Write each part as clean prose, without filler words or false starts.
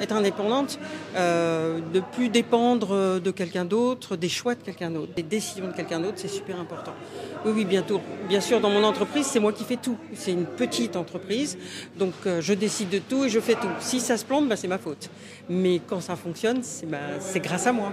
Être indépendante, de plus dépendre de quelqu'un d'autre, des choix de quelqu'un d'autre, des décisions de quelqu'un d'autre, c'est super important. Oui, oui, bientôt. Bien sûr, dans mon entreprise, c'est moi qui fais tout. C'est une petite entreprise, donc je décide de tout et je fais tout. Si ça se plante, c'est ma faute. Mais quand ça fonctionne, c'est grâce à moi.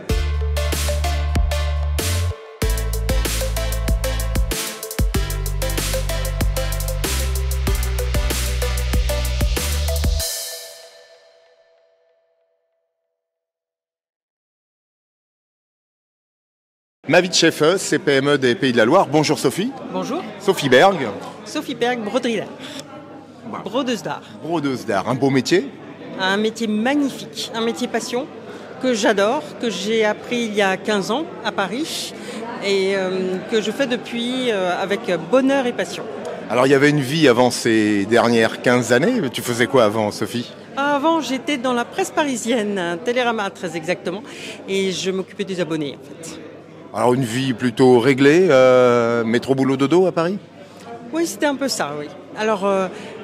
Ma vie de chef, c'est PME des Pays de la Loire. Bonjour Sophie. Bonjour. Sophie Berg. Sophie Berg, broderie d'art. Brodeuse d'art. Brodeuse d'art, un beau métier. Un métier magnifique, un métier passion que j'adore, que j'ai appris il y a 15 ans à Paris et que je fais depuis avec bonheur et passion. Alors il y avait une vie avant ces dernières 15 années. Tu faisais quoi avant, Sophie ? Avant, j'étais dans la presse parisienne, Télérama très exactement, et je m'occupais des abonnés en fait. Alors une vie plutôt réglée, métro boulot dodo à Paris ? Oui, c'était un peu ça, oui. Alors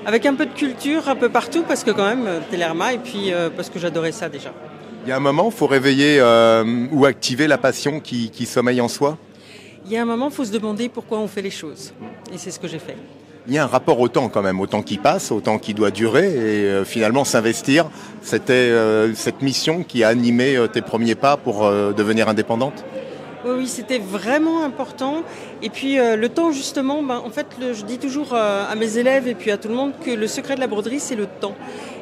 avec un peu de culture un peu partout, parce que quand même, Télérama, et puis parce que j'adorais ça déjà. Il y a un moment, il faut réveiller ou activer la passion qui sommeille en soi ? Il y a un moment, il faut se demander pourquoi on fait les choses, et c'est ce que j'ai fait. Il y a un rapport au temps quand même, au temps qui passe, au temps qui doit durer, et finalement s'investir, c'était cette mission qui a animé tes premiers pas pour devenir indépendante ? Oui, c'était vraiment important. Et puis le temps justement, en fait, je dis toujours à mes élèves et puis à tout le monde que le secret de la broderie, c'est le temps.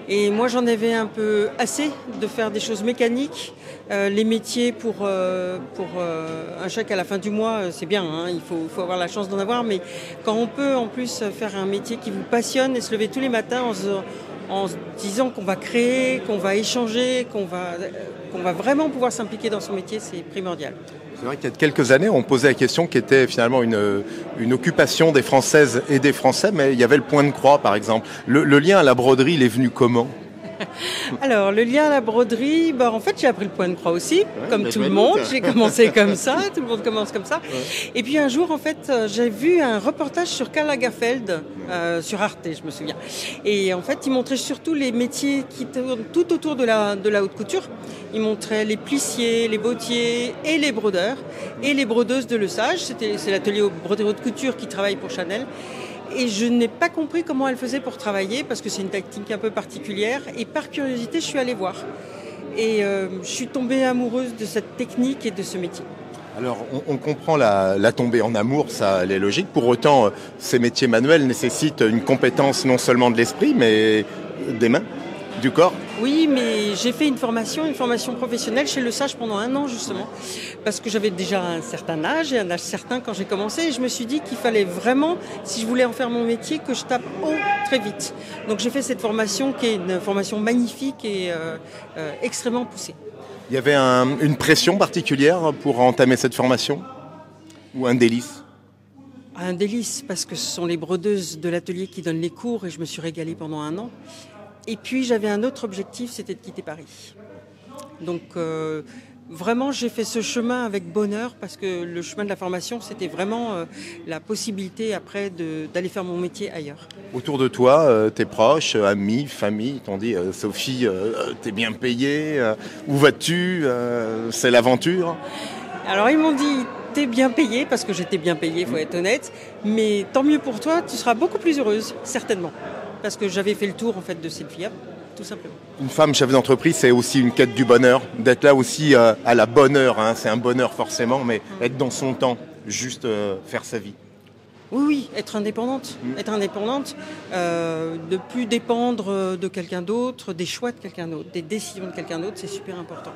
Et moi, j'en avais un peu assez de faire des choses mécaniques. Les métiers pour un chèque à la fin du mois, c'est bien, hein, il faut avoir la chance d'en avoir. Mais quand on peut en plus faire un métier qui vous passionne et se lever tous les matins en se disant qu'on va créer, qu'on va échanger, qu'on va vraiment pouvoir s'impliquer dans son métier, c'est primordial. C'est vrai qu'il y a quelques années, on posait la question qui était finalement une occupation des Françaises et des Français, mais il y avait le point de croix, par exemple. Le lien à la broderie, il est venu comment ? Alors, le lien à la broderie, en fait, j'ai appris le point de croix aussi, comme tout le monde. J'ai commencé comme ça, tout le monde commence comme ça. Ouais. Et puis un jour, en fait, j'ai vu un reportage sur Karl Lagerfeld, sur Arte, je me souviens. Et en fait, il montrait surtout les métiers qui tournent tout autour de la haute couture. Il montrait les plissiers, les bottiers et les brodeurs, et les brodeuses de Le Sage. C'est l'atelier broderie haute couture qui travaille pour Chanel. Et je n'ai pas compris comment elle faisait pour travailler, parce que c'est une technique un peu particulière. Et par curiosité, je suis allée voir. Et je suis tombée amoureuse de cette technique et de ce métier. Alors, on comprend la tombée en amour, ça, elle est logique. Pour autant, ces métiers manuels nécessitent une compétence non seulement de l'esprit, mais des mains, du corps. Oui, mais j'ai fait une formation professionnelle chez Le Sage pendant 1 an, justement, parce que j'avais déjà un certain âge, et un âge certain quand j'ai commencé, et je me suis dit qu'il fallait vraiment, si je voulais en faire mon métier, que je tape haut très vite. Donc j'ai fait cette formation qui est une formation magnifique et extrêmement poussée. Il y avait une pression particulière pour entamer cette formation ? Ou un délice ? Un délice, parce que ce sont les brodeuses de l'atelier qui donnent les cours, et je me suis régalée pendant 1 an. Et puis j'avais un autre objectif, c'était de quitter Paris. Donc vraiment j'ai fait ce chemin avec bonheur, parce que le chemin de la formation, c'était vraiment la possibilité après d'aller faire mon métier ailleurs. Autour de toi, tes proches, amis, famille, t'ont dit Sophie, t'es bien payée, où vas-tu, c'est l'aventure. Alors ils m'ont dit t'es bien payée, parce que j'étais bien payée, il faut être honnête, mais tant mieux pour toi, tu seras beaucoup plus heureuse, certainement. Parce que j'avais fait le tour en fait de cette vie, tout simplement. Une femme chef d'entreprise, c'est aussi une quête du bonheur, d'être là aussi à la bonne heure, hein. C'est un bonheur forcément, mais être dans son temps, juste faire sa vie. Oui, être indépendante, de plus dépendre de quelqu'un d'autre, des choix de quelqu'un d'autre, des décisions de quelqu'un d'autre, c'est super important.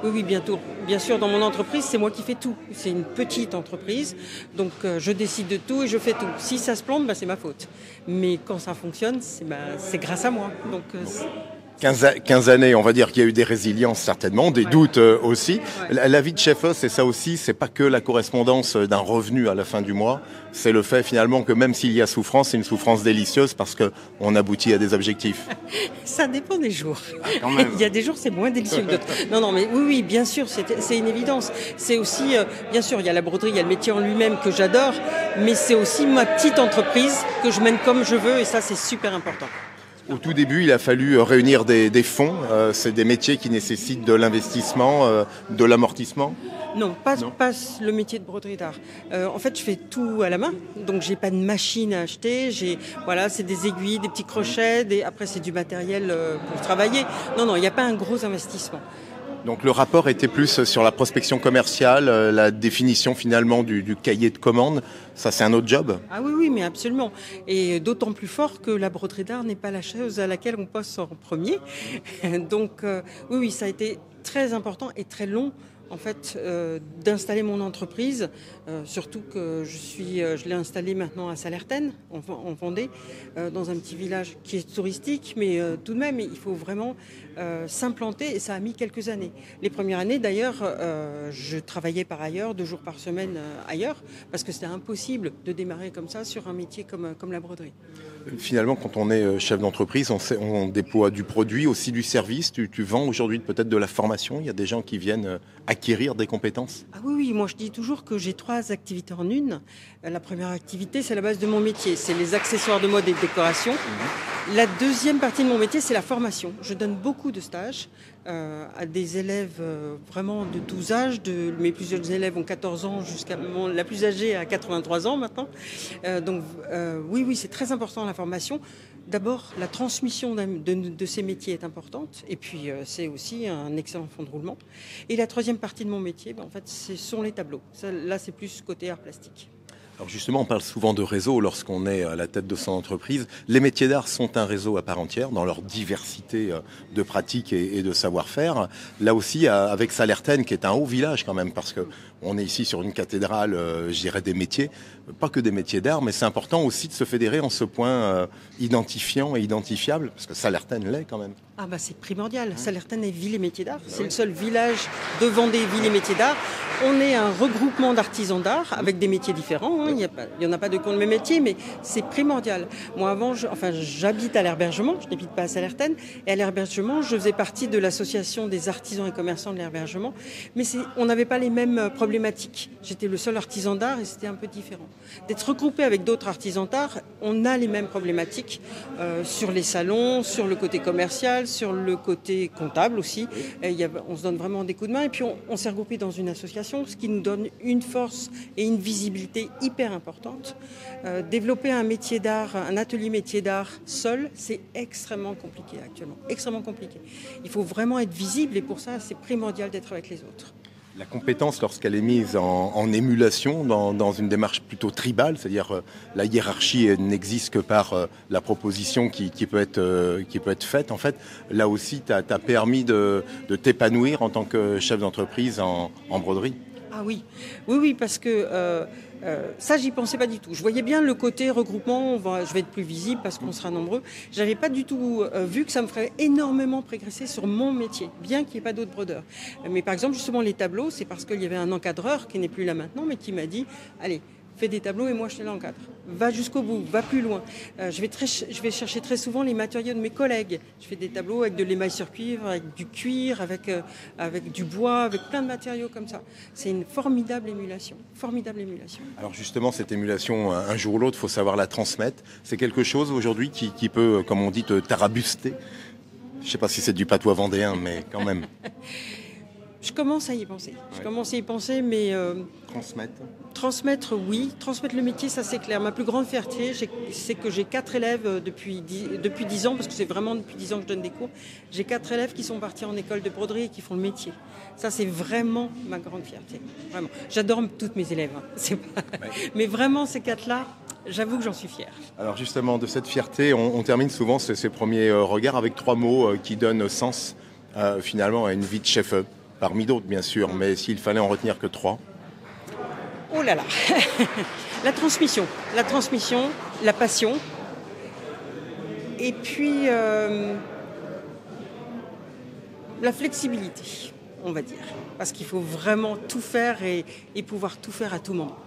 Oui, oui, bientôt. Bien sûr, dans mon entreprise, c'est moi qui fais tout. C'est une petite entreprise, donc je décide de tout et je fais tout. Si ça se plante, c'est ma faute. Mais quand ça fonctionne, c'est grâce à moi. Donc 15 années, on va dire qu'il y a eu des résiliences certainement, des doutes aussi. Ouais. La vie de chef, c'est ça aussi, c'est pas que la correspondance d'un revenu à la fin du mois, c'est le fait finalement que même s'il y a souffrance, c'est une souffrance délicieuse parce qu'on aboutit à des objectifs. Ça dépend des jours. Quand même. Il y a des jours c'est moins délicieux que d'autres. Non, mais oui, bien sûr, c'est une évidence. C'est aussi, bien sûr, il y a la broderie, il y a le métier en lui-même que j'adore, mais c'est aussi ma petite entreprise que je mène comme je veux et ça c'est super important. Au tout début, il a fallu réunir des fonds. C'est des métiers qui nécessitent de l'investissement, de l'amortissement. Non, pas le métier de broderie d'art. En fait, je fais tout à la main, donc j'ai pas de machine à acheter. C'est des aiguilles, des petits crochets, après c'est du matériel pour travailler. Non, il n'y a pas un gros investissement. Donc le rapport était plus sur la prospection commerciale, la définition finalement du cahier de commande. Ça, c'est un autre job. Ah oui, mais absolument. Et d'autant plus fort que la broderie d'art n'est pas la chose à laquelle on pense en premier. Donc oui, ça a été très important et très long en fait, d'installer mon entreprise, surtout que je l'ai installée maintenant à Salertaine, en Vendée, dans un petit village qui est touristique, mais tout de même, il faut vraiment s'implanter, et ça a mis quelques années. Les premières années, d'ailleurs, je travaillais par ailleurs, 2 jours par semaine ailleurs, parce que c'était impossible de démarrer comme ça sur un métier comme la broderie. Finalement, quand on est chef d'entreprise, on déploie du produit, aussi du service. Tu vends aujourd'hui peut-être de la formation. Il y a des gens qui viennent acquérir des compétences. Ah oui, moi je dis toujours que j'ai 3 activités en une. La première activité, c'est la base de mon métier, c'est les accessoires de mode et de décoration. La deuxième partie de mon métier, c'est la formation. Je donne beaucoup de stages à des élèves vraiment de tous âges. Mes plus jeunes élèves ont 14 ans jusqu'à la plus âgée à 83 ans maintenant. Oui, c'est très important la formation. D'abord, la transmission de ces métiers est importante, et puis c'est aussi un excellent fond de roulement. Et la troisième partie de mon métier, en fait, ce sont les tableaux. Là, c'est plus côté art plastique. Alors justement, on parle souvent de réseau lorsqu'on est à la tête de son entreprise. Les métiers d'art sont un réseau à part entière dans leur diversité de pratiques et de savoir-faire. Là aussi, avec Salertaine, qui est un haut village quand même, parce que on est ici sur une cathédrale, je dirais, des métiers, pas que des métiers d'art, mais c'est important aussi de se fédérer en ce point identifiant et identifiable, parce que Salertaine l'est quand même. Ah bah c'est primordial. Salertaine est ville et métiers d'art. C'est le seul village de Vendée, ville et métiers d'art. On est un regroupement d'artisans d'art avec des métiers différents. Il n'y en a pas de compte de mes métiers, mais c'est primordial. Moi avant, j'habite à l'Herbergement, je n'habite pas à Salertaine. Et à l'Herbergement, je faisais partie de l'association des artisans et commerçants de l'Herbergement. Mais on n'avait pas les mêmes problématiques. J'étais le seul artisan d'art et c'était un peu différent. D'être regroupé avec d'autres artisans d'art, on a les mêmes problématiques sur les salons, sur le côté commercial, sur le côté comptable aussi. On se donne vraiment des coups de main et puis on s'est regroupé dans une association, ce qui nous donne une force et une visibilité hyper importante. Développer un métier d'art, un atelier métier d'art seul, c'est extrêmement compliqué actuellement, extrêmement compliqué. Il faut vraiment être visible et pour ça, c'est primordial d'être avec les autres. La compétence, lorsqu'elle est mise en émulation, dans une démarche plutôt tribale, c'est-à-dire la hiérarchie n'existe que par la proposition qui peut être faite, en fait, là aussi, tu as permis de t'épanouir en tant que chef d'entreprise en broderie. Ah oui, parce que ça, j'y pensais pas du tout. Je voyais bien le côté regroupement, je vais être plus visible parce qu'on sera nombreux. J'avais pas du tout vu que ça me ferait énormément progresser sur mon métier, bien qu'il n'y ait pas d'autres brodeurs. Mais par exemple, justement, les tableaux, c'est parce qu'il y avait un encadreur qui n'est plus là maintenant, mais qui m'a dit, allez, fais des tableaux et moi je te l'encadre. Va jusqu'au bout, va plus loin. Je vais chercher très souvent les matériaux de mes collègues. Je fais des tableaux avec de l'émail sur cuivre, avec du cuir, avec du bois, avec plein de matériaux comme ça. C'est une formidable émulation. Alors justement, cette émulation, un jour ou l'autre, il faut savoir la transmettre. C'est quelque chose aujourd'hui qui peut, comme on dit, te tarabuster. Je ne sais pas si c'est du patois vendéen, mais quand même. Je commence à y penser. Mais... Transmettre, oui. Transmettre le métier, ça c'est clair. Ma plus grande fierté, c'est que j'ai 4 élèves depuis 10 ans, parce que c'est vraiment depuis 10 ans que je donne des cours. J'ai 4 élèves qui sont partis en école de broderie et qui font le métier. Ça, c'est vraiment ma grande fierté. Vraiment. J'adore toutes mes élèves. Mais vraiment, ces 4-là, j'avoue que j'en suis fière. Alors justement, de cette fierté, on termine souvent ces premiers regards avec 3 mots qui donnent sens finalement à une vie de chef. Parmi d'autres, bien sûr, mais s'il fallait en retenir que 3. Oh là là. La transmission, la passion, et puis la flexibilité, on va dire. Parce qu'il faut vraiment tout faire et pouvoir tout faire à tout moment.